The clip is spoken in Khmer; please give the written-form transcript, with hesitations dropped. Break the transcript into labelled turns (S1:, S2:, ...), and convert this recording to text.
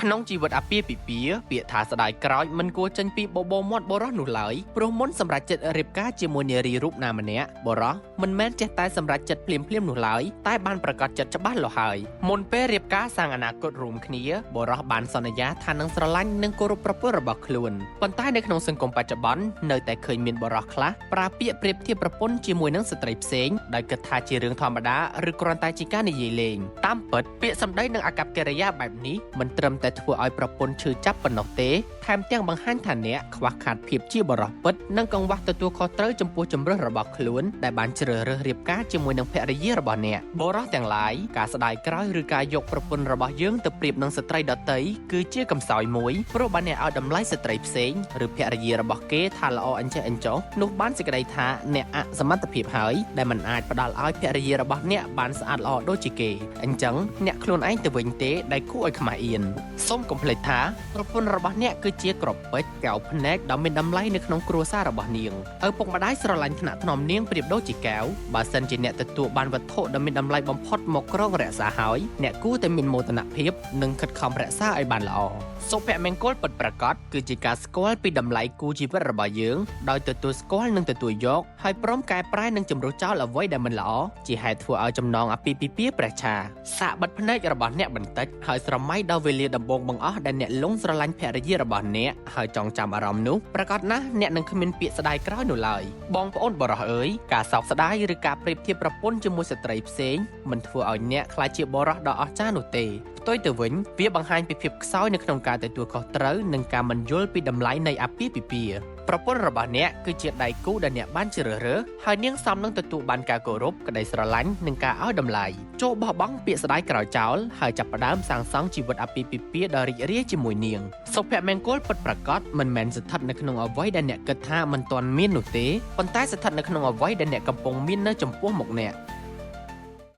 S1: ក្នុងជីវិតអាពាហ៍ពិពាហ៍ពាក្យថាស្ដាយក្រោយមិនគួរចេញពីបបោមាត់បរោះនោះឡើយព្រោះមុនសម្រាប់ចិត្តរៀបការជាមួយនារីរូបណាម្នាក់បរោះមិនមែនចេះតែសម្រាប់ចិត្តភ្លាមៗនោះឡើយតែបានប្រកាសចិត្តច្បាស់លាស់ហើយមុនពេលរៀបការសាងអនាគតរួមគ្នាបរោះបានសន្យាថានឹងស្រឡាញ់និងគោរពប្រពន្ធរបស់ខ្លួនប៉ុន្តែនៅក្នុងសង្គមបច្ចុប្បន្ននៅតែឃើញមានបរោះខ្លះប្រើពាក្យប្រៀបធៀបប្រពន្ធជាមួយនឹងស្ត្រីផ្សេងដោយគិតថាជារឿងធម្មតាឬគ្រាន់តែជាការនិយាយលេងតាមពិតពាក្យសម្ដីនិងអាកប្បកិរិយាបែបនេះមិនត្រឹមតែធ្វើឲ្យប្រពន្ធឈឺចាប់ប៉ុណ្ណោះទេថែមទាំងបង្ហាញថាអ្នកខ្វះខាតភាពជាបរិសុទ្ធពិតនិងកង្វះទទួលខុសត្រូវចំពោះជំរឿសរបស់ខ្លួនដែលបានជ្រើសរើសរៀបការជាមួយនឹងភរិយារបស់អ្នកបរិសុទ្ធទាំងឡាយការស្ដាយក្រោយឬការយកប្រពន្ធរបស់យើងទៅប្រៀបនឹងស្ត្រីដទៃគឺជាកំសោយមួយព្រោះបានអ្នកឲ្យតម្លៃស្ត្រីផ្សេងឬភរិយារបស់គេថាល្អអញ្ចេះអញ្ចោះនោះបានសេចក្តីថាអ្នកអសមត្ថភាពហើយដែលមិនអាចផ្ដល់ឲ្យភរិយារបស់អ្នកបានស្អាតល្អដូចជាគេអញ្ចឹងអ្នកខ្លួនឯងទៅវិញទេដែលគួរឲ្យខ្មាស់អៀនសូមកុំភ្លេចថាប្រពន្ធរបស់អ្នកគឺជាក្របពេជ្រកែវភ្នែកដ៏មានតម្លៃនៅក្នុងគ្រួសាររបស់នាងឪពុកម្ដាយស្រឡាញ់ថ្នាក់ថ្នមនាងប្រៀបដូចជាកែវបើសិនជាអ្នកទទួលបានវត្ថុដ៏មានតម្លៃបំផុតមកគ្រងរក្សាហើយអ្នកគួរតែមានមោទនភាពនិងខិតខំរក្សាឲ្យបានល្អសុភមង្គលពិតប្រាកដគឺជាការស្គាល់ពីតម្លៃគូជីវិតរបស់យើងដោយទទួលស្គាល់និងទទួលយកហើយព្រមកែប្រែនិងជំរុះចោលអ្វីដែលមិនល្អជាហេតុធ្វើឲ្យចំណងអាពាហ៍ពិពាហ៍ប្រេះឆាសាកបិទភ្នែករបស់អ្នកបន្តិចហើយស្រមៃដល់វេលាដំបូងបង្អស់ដែលអ្នកលងស្រឡាញ់ភរិយារបស់អ្នកហើយចងចាំអារម្មណ៍នោះប្រកាសណាស់អ្នកនឹងគ្មានពាក្យស្ដាយក្រោយនោះឡើយបងប្អូនបរិសុទ្ធអើយការសោកស្ដាយឬការប្រៀបធៀបប្រពន្ធជាមួយស្ត្រីផ្សេងមិនធ្វើឲ្យអ្នកក្លាយជាបរិសុទ្ធដ៏អស្ចារ្យនោះទេផ្ទុយទៅវិញវាបង្ហាញពីភាពខ្សោយនៅក្នុងការទទួលខុសត្រូវនិងការមិនយល់ពីតម្លៃនៃអាពាហ៍ពិពាហ៍ប្រពន្ធរបស់អ្នកគឺជាដៃគូដែលអ្នកបានជ្រើសរើសហើយនាងសមនឹងទទួលបានការគោរពក្តីស្រឡាញ់និងការឲ្យតម្លៃចូលបោះបង់ពាក្យស្ដាយក្រោយចោលហើយចាប់ផ្ដើមសាងសង់ជីវិតអាពាហ៍ពិពាហ៍ដ៏រីករាយជាមួយនាងសុភមង្គលពិតប្រាកដមិនមែនស្ថិតនៅក្នុងអ្វីដែលអ្នកគិតថាមិនទាន់មាននោះទេប៉ុន្តែស្ថិតនៅក្នុងអ្វីដែលអ្នកកំពុងមាននៅចំពោះមុខអ្នក